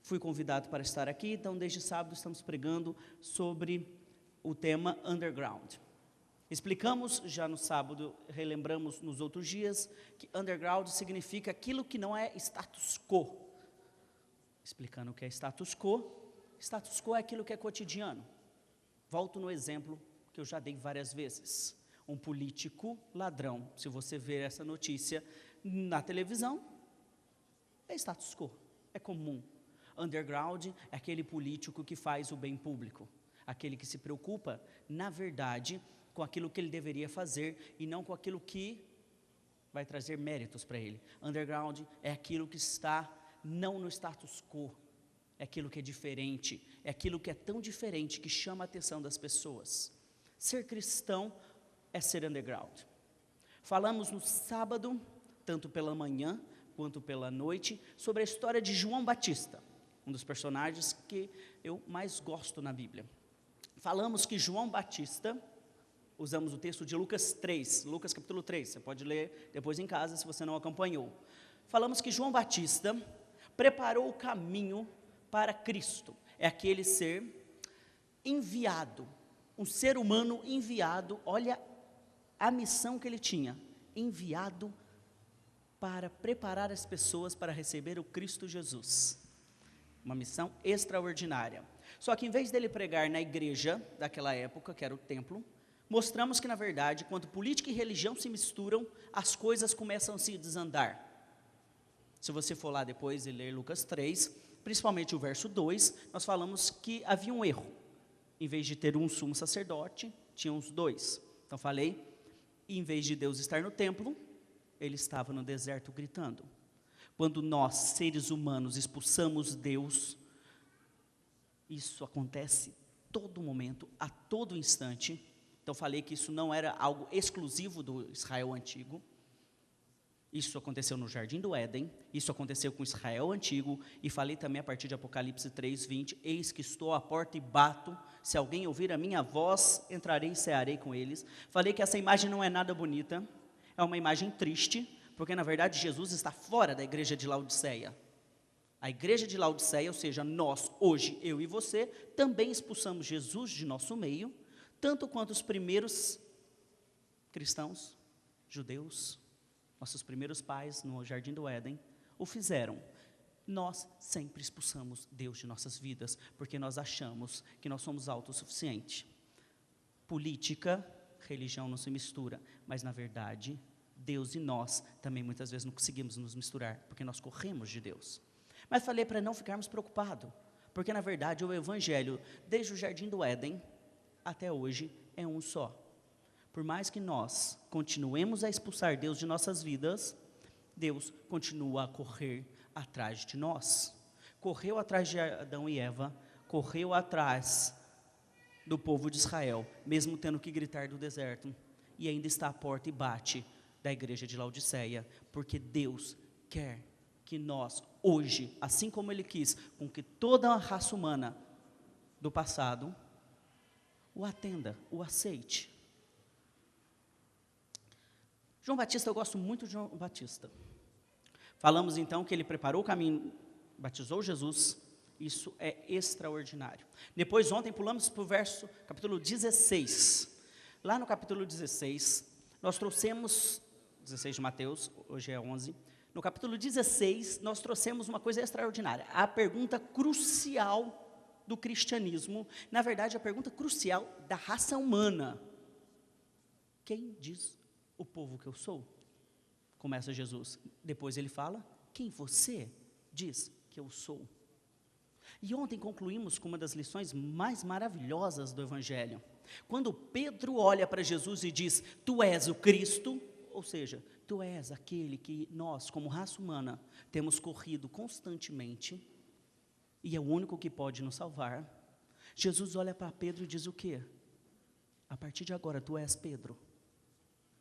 Fui convidado para estar aqui, então desde sábado estamos pregando sobre o tema underground. Explicamos já no sábado, relembramos nos outros dias, que underground significa aquilo que não é status quo. Explicando o que é status quo é aquilo que é cotidiano. Volto no exemplo que eu já dei várias vezes. Um político ladrão, se você ver essa notícia na televisão, é status quo, é comum. Underground é aquele político que faz o bem público, aquele que se preocupa, na verdade, com aquilo que ele deveria fazer e não com aquilo que vai trazer méritos para ele. Underground é aquilo que está não no status quo, é aquilo que é diferente, é aquilo que é tão diferente que chama a atenção das pessoas. Ser cristão é ser underground. Falamos no sábado, tanto pela manhã quanto pela noite, sobre a história de João Batista, um dos personagens que eu mais gosto na Bíblia. Falamos que João Batista, usamos o texto de Lucas 3, Lucas capítulo 3, você pode ler depois em casa se você não acompanhou. Falamos que João Batista preparou o caminho para Cristo, é aquele ser enviado, um ser humano enviado, olha a missão que ele tinha, enviado para preparar as pessoas para receber o Cristo Jesus. Uma missão extraordinária. Só que em vez dele pregar na igreja daquela época, que era o templo, mostramos que na verdade, quando política e religião se misturam, as coisas começam a se desandar. Se você for lá depois e ler Lucas 3, principalmente o verso 2, nós falamos que havia um erro. Em vez de ter um sumo sacerdote, tinha uns dois. Então falei, em vez de Deus estar no templo, ele estava no deserto gritando. Quando nós, seres humanos, expulsamos Deus, isso acontece todo momento, a todo instante. Então falei que isso não era algo exclusivo do Israel antigo. Isso aconteceu no Jardim do Éden, isso aconteceu com Israel antigo, e falei também a partir de Apocalipse 3:20, eis que estou à porta e bato, se alguém ouvir a minha voz, entrarei e cearei com eles. Falei que essa imagem não é nada bonita, é uma imagem triste, porque na verdade Jesus está fora da igreja de Laodiceia. A igreja de Laodiceia, ou seja, nós, hoje, eu e você, também expulsamos Jesus de nosso meio, tanto quanto os primeiros cristãos, judeus, nossos primeiros pais no Jardim do Éden, o fizeram. Nós sempre expulsamos Deus de nossas vidas, porque nós achamos que nós somos autossuficientes. Política, religião não se mistura, mas na verdade, Deus e nós também muitas vezes não conseguimos nos misturar, porque nós corremos de Deus. Mas falei para não ficarmos preocupados, porque na verdade o Evangelho, desde o Jardim do Éden até hoje, é um só. Por mais que nós continuemos a expulsar Deus de nossas vidas, Deus continua a correr atrás de nós. Correu atrás de Adão e Eva, correu atrás do povo de Israel, mesmo tendo que gritar do deserto, e ainda está à porta e bate da igreja de Laodiceia, porque Deus quer que nós, hoje, assim como Ele quis, com que toda a raça humana do passado, o atenda, o aceite. João Batista, eu gosto muito de João Batista. Falamos então que ele preparou o caminho, batizou Jesus, isso é extraordinário. Depois ontem pulamos para o verso, capítulo 16. Lá no capítulo 16, nós trouxemos, 16 de Mateus, hoje é 11. No capítulo 16, nós trouxemos uma coisa extraordinária. A pergunta crucial do cristianismo, na verdade a pergunta crucial da raça humana. Quem diz o povo que eu sou? Começa Jesus. Depois ele fala, quem você diz que eu sou? E ontem concluímos com uma das lições mais maravilhosas do Evangelho. Quando Pedro olha para Jesus e diz, tu és o Cristo, ou seja, tu és aquele que nós, como raça humana, temos corrido constantemente, e é o único que pode nos salvar. Jesus olha para Pedro e diz o quê? A partir de agora, tu és Pedro.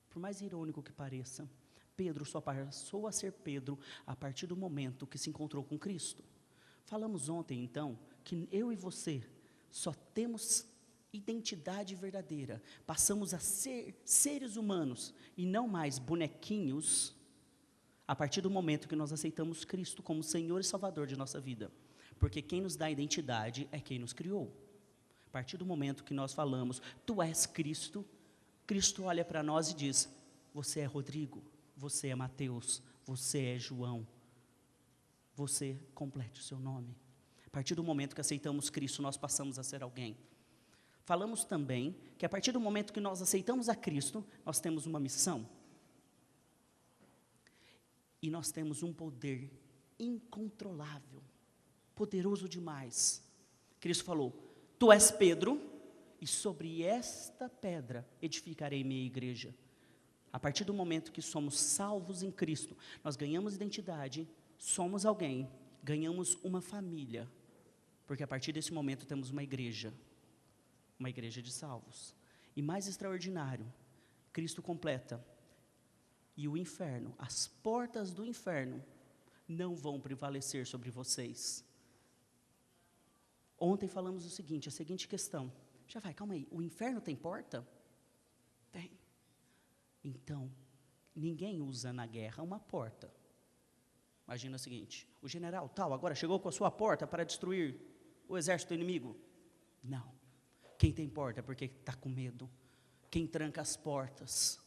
Por mais irônico que pareça, Pedro só passou a ser Pedro a partir do momento que se encontrou com Cristo. Falamos ontem, então, que eu e você só temos identidade verdadeira, passamos a ser seres humanos e não mais bonequinhos, a partir do momento que nós aceitamos Cristo como Senhor e Salvador de nossa vida. Porque quem nos dá identidade é quem nos criou. A partir do momento que nós falamos, tu és Cristo, Cristo olha para nós e diz, você é Rodrigo, você é Mateus, você é João, você complete o seu nome. A partir do momento que aceitamos Cristo, nós passamos a ser alguém. Falamos também que a partir do momento que nós aceitamos a Cristo, nós temos uma missão. E nós temos um poder incontrolável, poderoso demais. Cristo falou, tu és Pedro, e sobre esta pedra edificarei minha igreja. A partir do momento que somos salvos em Cristo, nós ganhamos identidade, somos alguém, ganhamos uma família. Porque a partir desse momento temos uma igreja de salvos. E mais extraordinário, Cristo completa, e o inferno, as portas do inferno, não vão prevalecer sobre vocês. Ontem falamos o seguinte, a seguinte questão, já vai, calma aí, o inferno tem porta? Tem. Então, ninguém usa na guerra uma porta. Imagina o seguinte, o general tal, agora chegou com a sua porta para destruir o exército inimigo? Não. Quem tem porta é porque está com medo. Quem tranca as portas,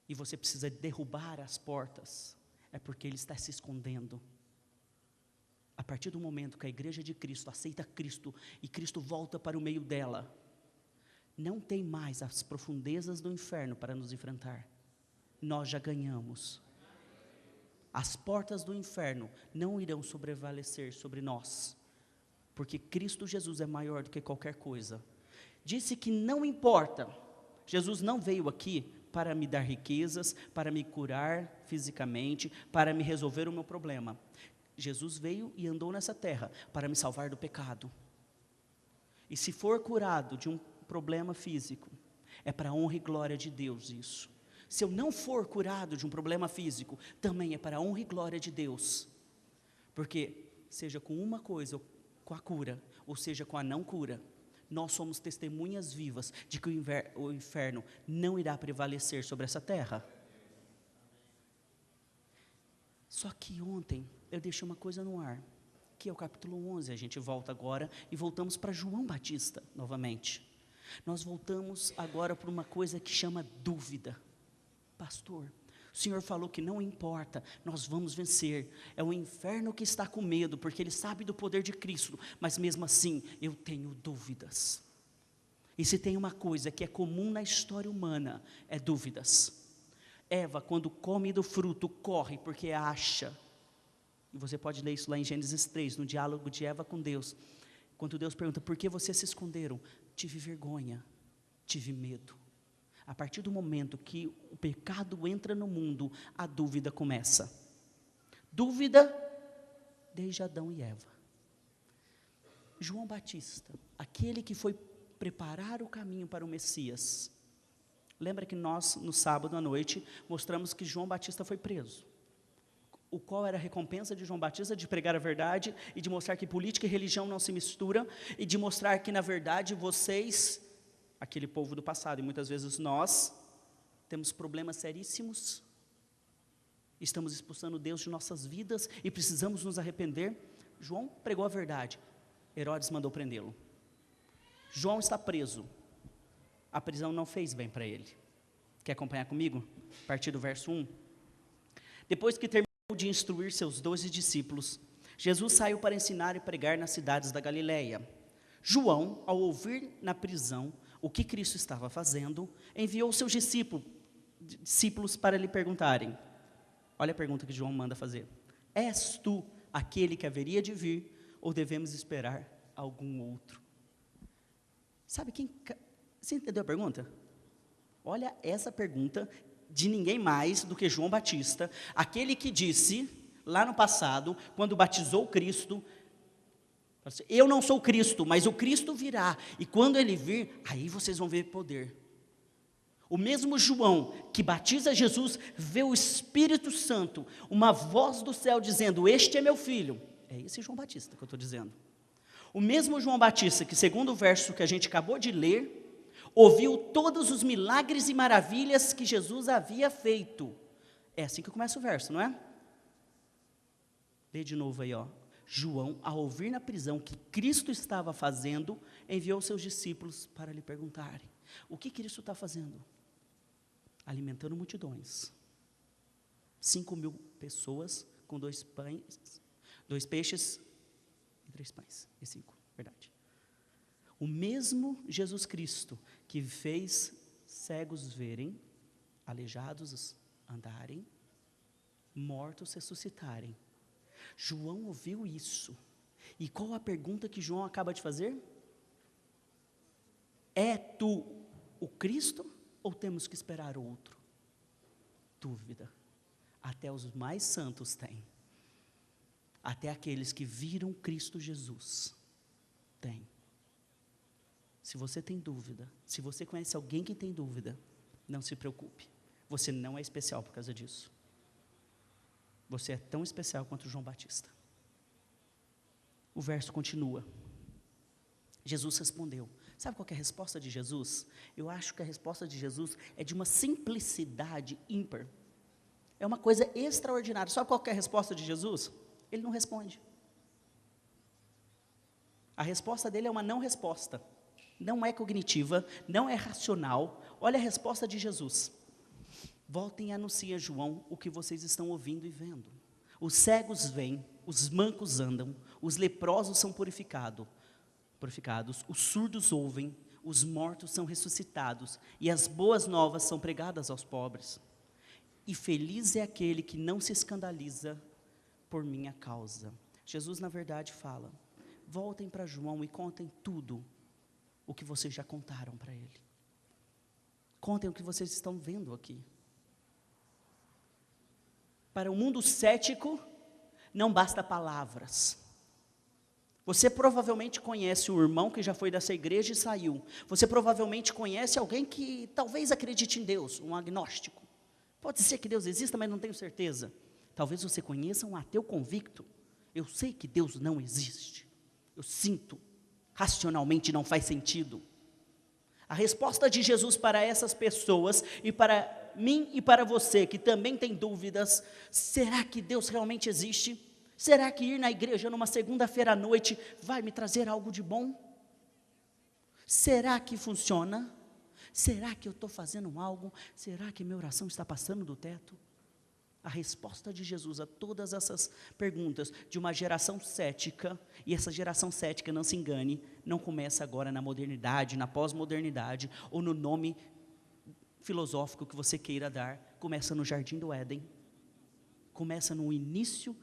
e você precisa derrubar as portas, é porque ele está se escondendo. A partir do momento que a igreja de Cristo aceita Cristo, e Cristo volta para o meio dela, não tem mais as profundezas do inferno para nos enfrentar. Nós já ganhamos. As portas do inferno não irão sobrevalecer sobre nós, porque Cristo Jesus é maior do que qualquer coisa. Disse que não importa, Jesus não veio aqui para me dar riquezas, para me curar fisicamente, para me resolver o meu problema. Jesus veio e andou nessa terra para me salvar do pecado. E se for curado de um problema físico, é para a honra e glória de Deus isso. Se eu não for curado de um problema físico, também é para a honra e glória de Deus. Porque seja com uma coisa, ou com a cura, ou seja com a não cura, nós somos testemunhas vivas de que o inferno não irá prevalecer sobre essa terra. Só que ontem eu deixei uma coisa no ar, que é o capítulo 11, a gente volta agora e voltamos para João Batista novamente. Nós voltamos agora para uma coisa que chama dúvida. Pastor, o Senhor falou que não importa, nós vamos vencer. É o inferno que está com medo, porque ele sabe do poder de Cristo, mas mesmo assim eu tenho dúvidas. E se tem uma coisa que é comum na história humana, é dúvidas. Eva, quando come do fruto, corre porque acha. E você pode ler isso lá em Gênesis 3, no diálogo de Eva com Deus. Quando Deus pergunta, por que vocês se esconderam? Tive vergonha, tive medo. A partir do momento que o pecado entra no mundo, a dúvida começa. Dúvida desde Adão e Eva. João Batista, aquele que foi preparar o caminho para o Messias. Lembra que nós, no sábado à noite, mostramos que João Batista foi preso. O qual era a recompensa de João Batista? De pregar a verdade e de mostrar que política e religião não se misturam, e de mostrar que, na verdade, vocês, aquele povo do passado, e muitas vezes nós, temos problemas seríssimos, estamos expulsando Deus de nossas vidas e precisamos nos arrepender. João pregou a verdade, Herodes mandou prendê-lo. João está preso, a prisão não fez bem para ele. Quer acompanhar comigo? A partir do verso 1. Depois que terminou de instruir seus 12 discípulos, Jesus saiu para ensinar e pregar nas cidades da Galileia. João, ao ouvir na prisão o que Cristo estava fazendo, enviou seus discípulos para lhe perguntarem. Olha a pergunta que João manda fazer. És tu aquele que haveria de vir, ou devemos esperar algum outro? Sabe quem... Você entendeu a pergunta? Olha essa pergunta de ninguém mais do que João Batista, aquele que disse, lá no passado, quando batizou Cristo, eu não sou Cristo, mas o Cristo virá, e quando ele vir, aí vocês vão ver poder. O mesmo João que batiza Jesus, vê o Espírito Santo, uma voz do céu dizendo, este é meu filho. É esse João Batista que eu estou dizendo. O mesmo João Batista que, segundo o verso que a gente acabou de ler, ouviu todos os milagres e maravilhas que Jesus havia feito. É assim que começa o verso, não é? Lê de novo aí, ó. João, ao ouvir na prisão que Cristo estava fazendo, enviou seus discípulos para lhe perguntarem: o que Cristo está fazendo? Alimentando multidões. 5.000 pessoas com 2 pães, 2 peixes e 3 pães. E 5, verdade. O mesmo Jesus Cristo que fez cegos verem, aleijados andarem, mortos ressuscitarem. João ouviu isso. E qual a pergunta que João acaba de fazer? É tu o Cristo ou temos que esperar outro? Dúvida. Até os mais santos têm. Até aqueles que viram Cristo Jesus têm. Se você tem dúvida, se você conhece alguém que tem dúvida, não se preocupe. Você não é especial por causa disso. Você é tão especial quanto João Batista. O verso continua. Jesus respondeu. Sabe qual que é a resposta de Jesus? Eu acho que a resposta de Jesus é de uma simplicidade ímpar. É uma coisa extraordinária. Sabe qual que é a resposta de Jesus? Ele não responde. A resposta dele é uma não resposta. Não é cognitiva, não é racional. Olha a resposta de Jesus. Voltem e anunciem a João o que vocês estão ouvindo e vendo. Os cegos vêm, os mancos andam, os leprosos são purificados, os surdos ouvem, os mortos são ressuscitados, e as boas novas são pregadas aos pobres. E feliz é aquele que não se escandaliza por minha causa. Jesus, na verdade, fala: voltem para João e contem tudo o que vocês já contaram para ele. Contem o que vocês estão vendo aqui. Para o mundo cético, não basta palavras. Você provavelmente conhece um irmão que já foi dessa igreja e saiu. Você provavelmente conhece alguém que talvez acredite em Deus, um agnóstico. Pode ser que Deus exista, mas não tenho certeza. Talvez você conheça um ateu convicto. Eu sei que Deus não existe. Eu sinto, racionalmente não faz sentido. A resposta de Jesus para essas pessoas e para mim e para você que também tem dúvidas: será que Deus realmente existe? Será que ir na igreja numa segunda-feira à noite vai me trazer algo de bom? Será que funciona? Será que eu estou fazendo algo? Será que minha oração está passando do teto? A resposta de Jesus a todas essas perguntas de uma geração cética, e essa geração cética, não se engane, não começa agora na modernidade, na pós-modernidade, ou no nome filosófico que você queira dar, começa no Jardim do Éden, começa no início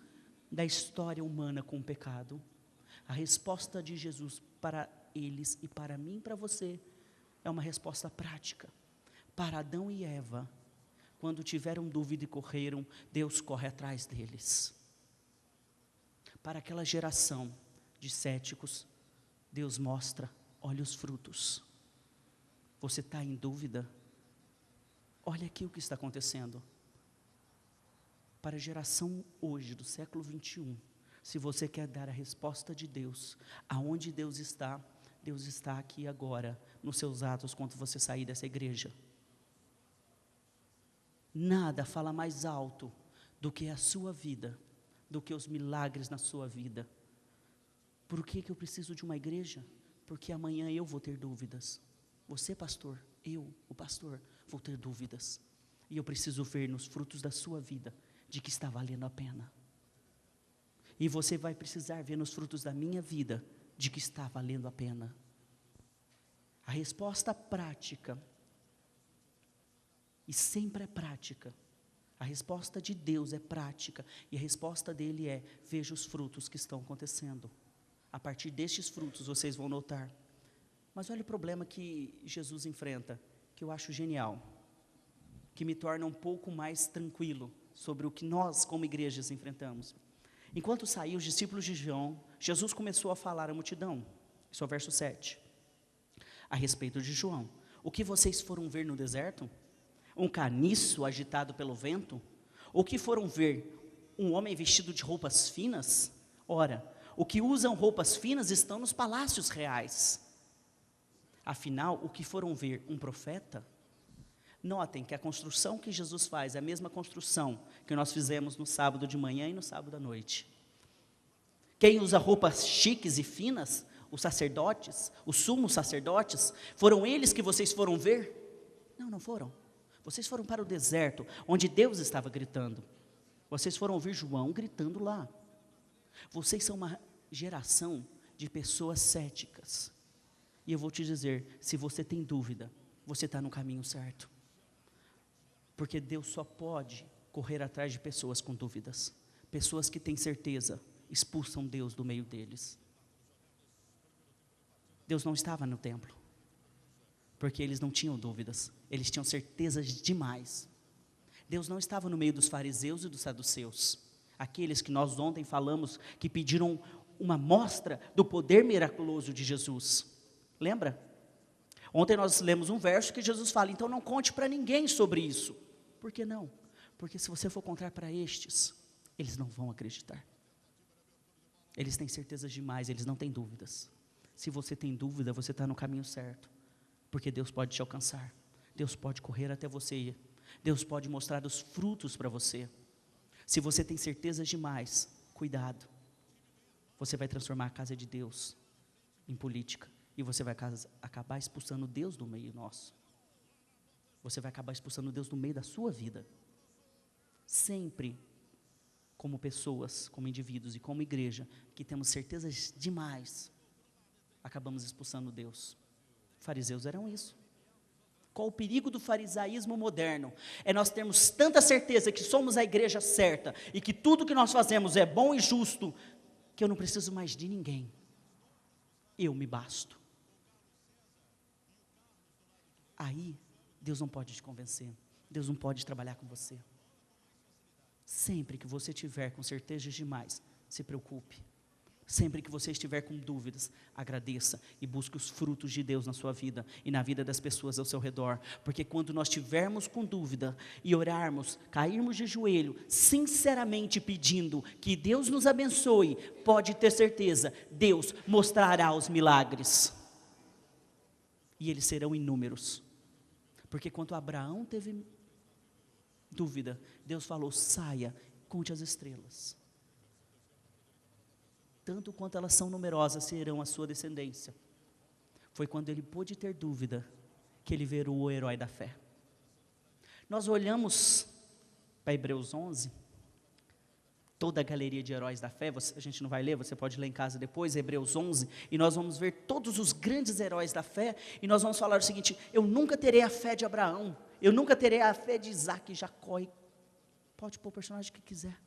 da história humana com o pecado. A resposta de Jesus para eles e para mim e para você é uma resposta prática. Para Adão e Eva, quando tiveram dúvida e correram, Deus corre atrás deles. Para aquela geração de céticos, Deus mostra: olha os frutos. Você está em dúvida? Olha aqui o que está acontecendo. Para a geração hoje, do século 21, se você quer dar a resposta de Deus, aonde Deus está aqui agora, nos seus atos, quando você sair dessa igreja. Nada fala mais alto do que a sua vida, do que os milagres na sua vida. Por que eu preciso de uma igreja? Porque amanhã eu vou ter dúvidas. Você, pastor, eu, o pastor, vou ter dúvidas. E eu preciso ver nos frutos da sua vida de que está valendo a pena. E você vai precisar ver nos frutos da minha vida de que está valendo a pena. A resposta prática, e sempre é prática, a resposta de Deus é prática, e a resposta dele é: veja os frutos que estão acontecendo. A partir destes frutos vocês vão notar. Mas olha o problema que Jesus enfrenta, que eu acho genial, que me torna um pouco mais tranquilo sobre o que nós como igrejas enfrentamos. Enquanto saíam os discípulos de João, Jesus começou a falar à multidão. Isso é o verso 7. A respeito de João: o que vocês foram ver no deserto? Um caniço agitado pelo vento? O que foram ver? Um homem vestido de roupas finas? Ora, o que usam roupas finas estão nos palácios reais. Afinal, o que foram ver? Um profeta? Notem que a construção que Jesus faz é a mesma construção que nós fizemos no sábado de manhã e no sábado à noite. Quem usa roupas chiques e finas? Os sacerdotes, os sumos sacerdotes? Foram eles que vocês foram ver? Não, não foram. Vocês foram para o deserto, onde Deus estava gritando. Vocês foram ouvir João gritando lá. Vocês são uma geração de pessoas céticas. E eu vou te dizer, se você tem dúvida, você está no caminho certo. Porque Deus só pode correr atrás de pessoas com dúvidas. Pessoas que têm certeza, expulsam Deus do meio deles. Deus não estava no templo, porque eles não tinham dúvidas, eles tinham certezas demais. Deus não estava no meio dos fariseus e dos saduceus, aqueles que nós ontem falamos, que pediram uma amostra do poder miraculoso de Jesus. Lembra? Ontem nós lemos um verso que Jesus fala, então não conte para ninguém sobre isso. Por que não? Porque se você for contar para estes, eles não vão acreditar. Eles têm certezas demais, eles não têm dúvidas. Se você tem dúvida, você está no caminho certo. Porque Deus pode te alcançar. Deus pode correr até você. Deus pode mostrar os frutos para você. Se você tem certezas demais, cuidado. Você vai transformar a casa de Deus em política. E você vai acabar expulsando Deus do meio nosso. Você vai acabar expulsando Deus do meio da sua vida. Sempre, como pessoas, como indivíduos e como igreja, que temos certezas demais, acabamos expulsando Deus. Fariseus eram isso. Qual o perigo do farisaísmo moderno? É nós termos tanta certeza que somos a igreja certa e que tudo que nós fazemos é bom e justo, que eu não preciso mais de ninguém. Eu me basto. Aí, Deus não pode te convencer. Deus não pode trabalhar com você. Sempre que você estiver com certezas demais, se preocupe. Sempre que você estiver com dúvidas, agradeça e busque os frutos de Deus na sua vida e na vida das pessoas ao seu redor. Porque quando nós estivermos com dúvida e orarmos, cairmos de joelho, sinceramente pedindo que Deus nos abençoe, pode ter certeza, Deus mostrará os milagres. E eles serão inúmeros. Porque quando Abraão teve dúvida, Deus falou, saia, conte as estrelas. Tanto quanto elas são numerosas, serão a sua descendência. Foi quando ele pôde ter dúvida, que ele virou o herói da fé. Nós olhamos para Hebreus 11, toda a galeria de heróis da fé, a gente não vai ler, você pode ler em casa depois, Hebreus 11, e nós vamos ver todos os grandes heróis da fé, e nós vamos falar o seguinte, eu nunca terei a fé de Abraão, eu nunca terei a fé de Isaac e Jacó, e pode pôr o personagem que quiser.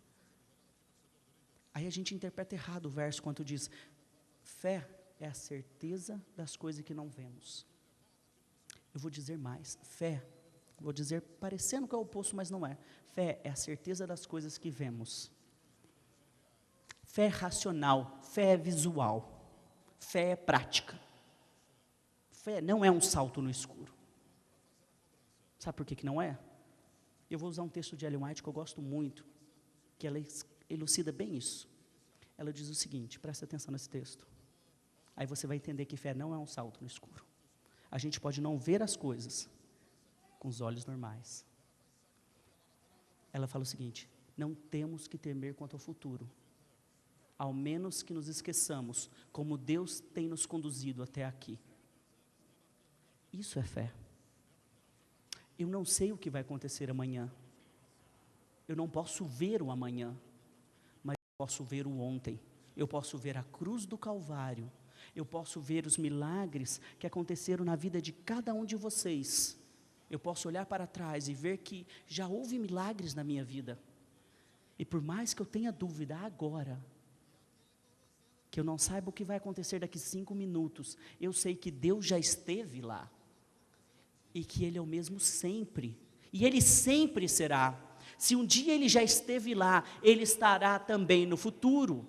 Aí a gente interpreta errado o verso, quando diz, fé é a certeza das coisas que não vemos. Eu vou dizer mais, fé, vou dizer parecendo que é o oposto, mas não é. Fé é a certeza das coisas que vemos. Fé é racional, fé é visual, fé é prática. Fé não é um salto no escuro. Sabe por que não é? Eu vou usar um texto de Ellen White que eu gosto muito, que ela elucida bem isso. Ela diz o seguinte, presta atenção nesse texto. Aí você vai entender que fé não é um salto no escuro. A gente pode não ver as coisas com os olhos normais. Ela fala o seguinte, não temos que temer quanto ao futuro, ao menos que nos esqueçamos como Deus tem nos conduzido até aqui. Isso é fé. Eu não sei o que vai acontecer amanhã. Eu não posso ver o amanhã, mas eu posso ver o ontem. Eu posso ver a cruz do Calvário. Eu posso ver os milagres que aconteceram na vida de cada um de vocês. Eu posso olhar para trás e ver que já houve milagres na minha vida. E por mais que eu tenha dúvida agora, que eu não saiba o que vai acontecer daqui 5 minutos, eu sei que Deus já esteve lá. E que Ele é o mesmo sempre. E Ele sempre será. Se um dia Ele já esteve lá, Ele estará também no futuro.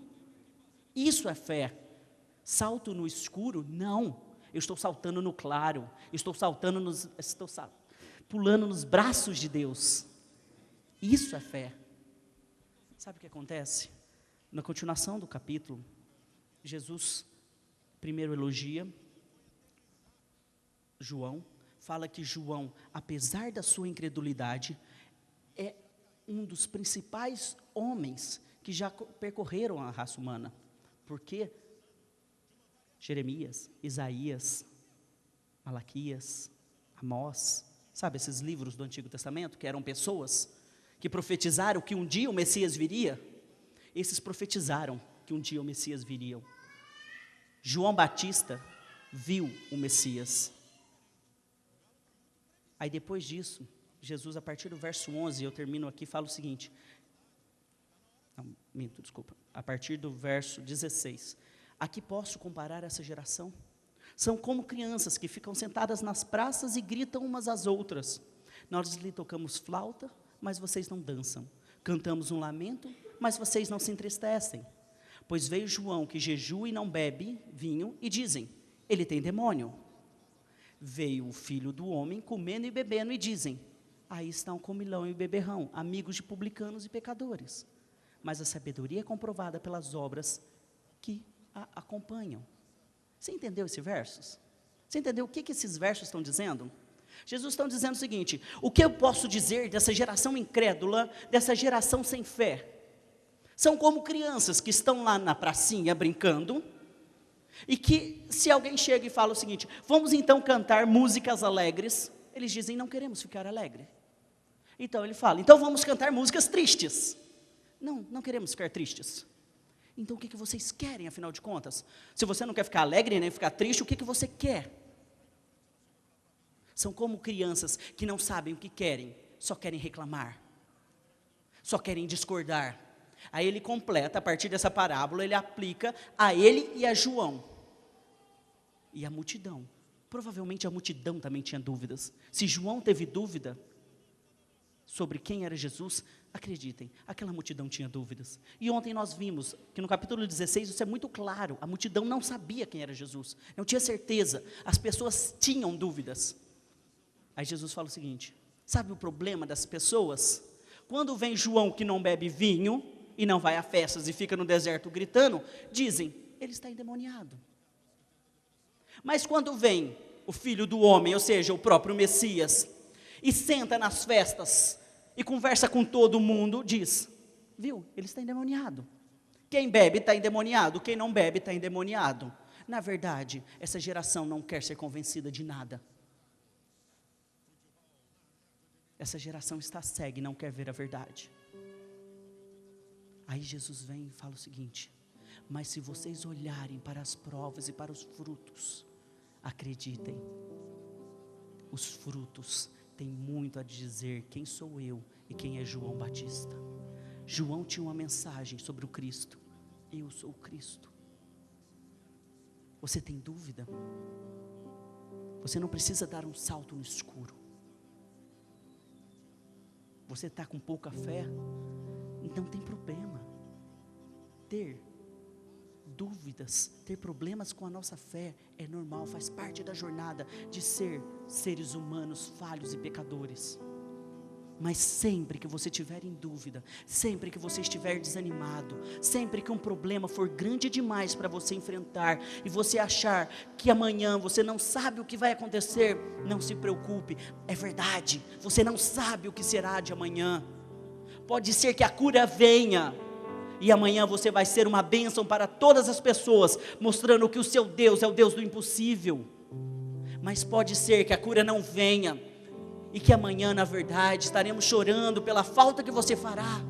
Isso é fé. Salto no escuro? Não. Eu estou saltando no claro. Pulando nos braços de Deus. Isso é fé. Sabe o que acontece? Na continuação do capítulo, Jesus primeiro elogia João, fala que João, apesar da sua incredulidade, é um dos principais homens que já percorreram a raça humana. Porque Jeremias, Isaías, Malaquias, Amós, sabe esses livros do Antigo Testamento, que eram pessoas que profetizaram que um dia o Messias viria? Esses profetizaram que um dia o Messias viria. João Batista viu o Messias. Aí depois disso, Jesus, a partir do verso 11, eu termino aqui, fala o seguinte, a partir do verso 16, a que posso comparar essa geração? São como crianças que ficam sentadas nas praças e gritam umas às outras. Nós lhe tocamos flauta, mas vocês não dançam. Cantamos um lamento, mas vocês não se entristecem. Pois veio João, que jejua e não bebe vinho, e dizem, ele tem demônio. Veio o filho do homem, comendo e bebendo, e dizem, aí está um comilão e beberrão, amigos de publicanos e pecadores. Mas a sabedoria é comprovada pelas obras que a acompanham. Você entendeu esses versos? Você entendeu o que esses versos estão dizendo? Jesus está dizendo o seguinte, o que eu posso dizer dessa geração incrédula, dessa geração sem fé? São como crianças que estão lá na pracinha brincando, e que se alguém chega e fala o seguinte, vamos então cantar músicas alegres, eles dizem, não queremos ficar alegre. Então ele fala, então vamos cantar músicas tristes. Não queremos ficar tristes. Então o que vocês querem, afinal de contas? Se você não quer ficar alegre, nem ficar triste, o que você quer? São como crianças que não sabem o que querem, só querem reclamar, só querem discordar. Aí ele completa, a partir dessa parábola, ele aplica a ele e a João. E a multidão. Provavelmente a multidão também tinha dúvidas. Se João teve dúvida sobre quem era Jesus, acreditem, aquela multidão tinha dúvidas. E ontem nós vimos que no capítulo 16, isso é muito claro, a multidão não sabia quem era Jesus, não tinha certeza, as pessoas tinham dúvidas. Aí Jesus fala o seguinte, sabe o problema das pessoas? Quando vem João que não bebe vinho, e não vai a festas e fica no deserto gritando, dizem, ele está endemoniado. Mas quando vem o Filho do Homem, ou seja, o próprio Messias, e senta nas festas, e conversa com todo mundo, diz, viu, ele está endemoniado. Quem bebe está endemoniado, quem não bebe está endemoniado. Na verdade, essa geração não quer ser convencida de nada. Essa geração está cega e não quer ver a verdade. Aí Jesus vem e fala o seguinte, mas se vocês olharem para as provas e para os frutos, acreditem, os frutos têm muito a dizer quem sou eu e quem é João Batista. João tinha uma mensagem sobre o Cristo, eu sou o Cristo. Você tem dúvida? Você não precisa dar um salto no escuro. Você está com pouca fé? Então tem problema. Ter dúvidas, ter problemas com a nossa fé é normal, faz parte da jornada de ser seres humanos falhos e pecadores. Mas sempre que você estiver em dúvida, sempre que você estiver desanimado, sempre que um problema for grande demais para você enfrentar, e você achar que amanhã você não sabe o que vai acontecer, não se preocupe, é verdade, você não sabe o que será de amanhã. Pode ser que a cura venha, e amanhã você vai ser uma bênção para todas as pessoas, mostrando que o seu Deus é o Deus do impossível. Mas pode ser que a cura não venha, e que amanhã, na verdade, estaremos chorando pela falta que você fará.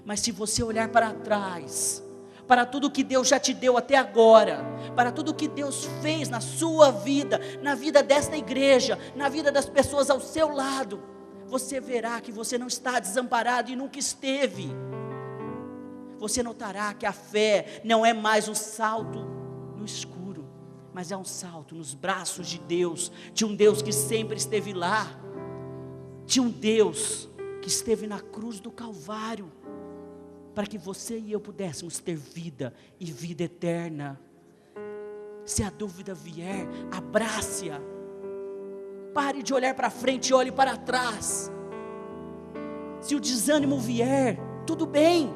Mas se você olhar para trás, para tudo que Deus já te deu até agora, para tudo que Deus fez na sua vida, na vida desta igreja, na vida das pessoas ao seu lado, você verá que você não está desamparado e nunca esteve. Você notará que a fé não é mais um salto no escuro, mas é um salto nos braços de Deus, de um Deus que sempre esteve lá, de um Deus que esteve na cruz do Calvário, para que você e eu pudéssemos ter vida e vida eterna. Se a dúvida vier, abrace-a. Pare de olhar para frente e olhe para trás. Se o desânimo vier, tudo bem,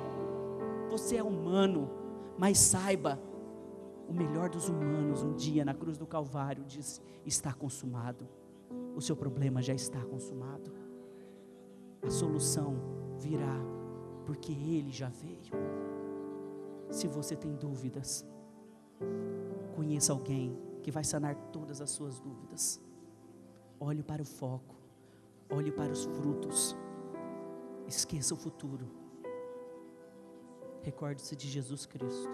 você é humano, mas saiba, o melhor dos humanos um dia na cruz do Calvário disse, está consumado. O seu problema já está consumado. A solução virá, porque Ele já veio. Se você tem dúvidas, conheça alguém que vai sanar todas as suas dúvidas. Olhe para o foco, olhe para os frutos, esqueça o futuro. Recorde-se de Jesus Cristo.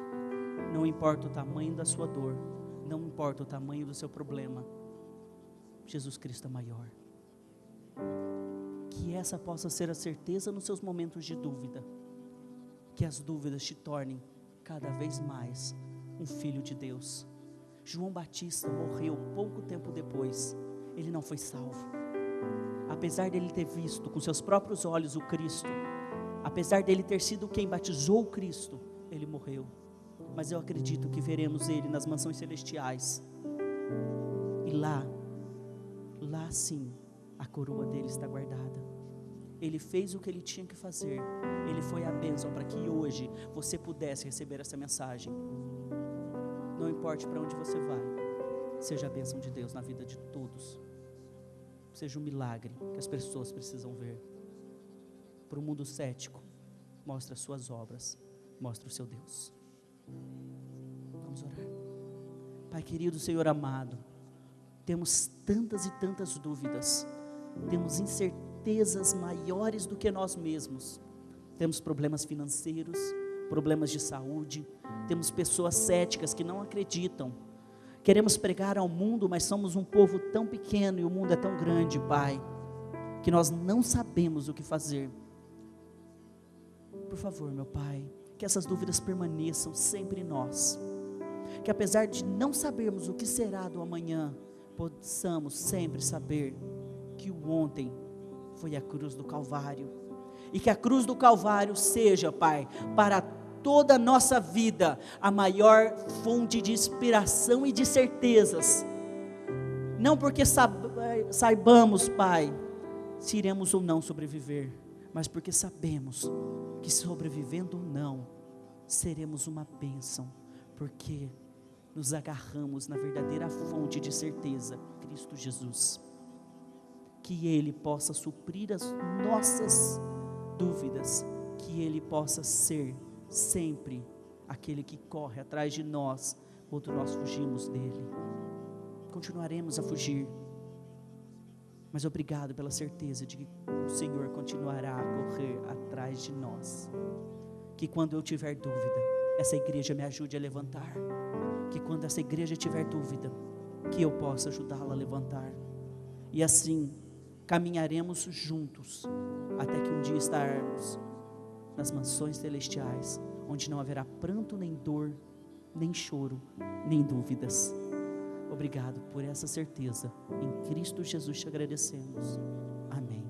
Não importa o tamanho da sua dor, não importa o tamanho do seu problema, Jesus Cristo é maior. Que essa possa ser a certeza nos seus momentos de dúvida, que as dúvidas te tornem cada vez mais um filho de Deus. João Batista morreu pouco tempo depois, ele não foi salvo. Apesar dele ter visto com seus próprios olhos o Cristo, apesar dele ter sido quem batizou o Cristo, ele morreu. Mas eu acredito que veremos ele nas mansões celestiais. E lá sim, a coroa dele está guardada. Ele fez o que ele tinha que fazer. Ele foi a bênção para que hoje você pudesse receber essa mensagem. Não importe para onde você vai, seja a bênção de Deus na vida de todos. Seja um milagre que as pessoas precisam ver. Para o mundo cético, mostra as suas obras, mostra o seu Deus. Vamos orar. Pai querido, Senhor amado, temos tantas e tantas dúvidas, temos incertezas maiores do que nós mesmos, temos problemas financeiros, problemas de saúde, temos pessoas céticas que não acreditam, queremos pregar ao mundo, mas somos um povo tão pequeno e o mundo é tão grande, Pai, que nós não sabemos o que fazer. Por favor, meu Pai, que essas dúvidas permaneçam sempre em nós, que apesar de não sabermos o que será do amanhã, possamos sempre saber que o ontem foi a cruz do Calvário, e que a cruz do Calvário seja, Pai, para toda a nossa vida, a maior fonte de inspiração e de certezas, não porque saibamos, Pai, se iremos ou não sobreviver, mas porque sabemos que sobrevivendo ou não, seremos uma bênção, porque nos agarramos na verdadeira fonte de certeza, Cristo Jesus. Que Ele possa suprir as nossas dúvidas, que Ele possa ser sempre aquele que corre atrás de nós, quando nós fugimos dEle. Continuaremos a fugir, mas obrigado pela certeza de que o Senhor continuará a correr atrás de nós. Que quando eu tiver dúvida, essa igreja me ajude a levantar. Que quando essa igreja tiver dúvida, que eu possa ajudá-la a levantar. E assim, caminharemos juntos, até que um dia estarmos nas mansões celestiais, onde não haverá pranto, nem dor, nem choro, nem dúvidas. Obrigado por essa certeza. Em Cristo Jesus te agradecemos. Amém.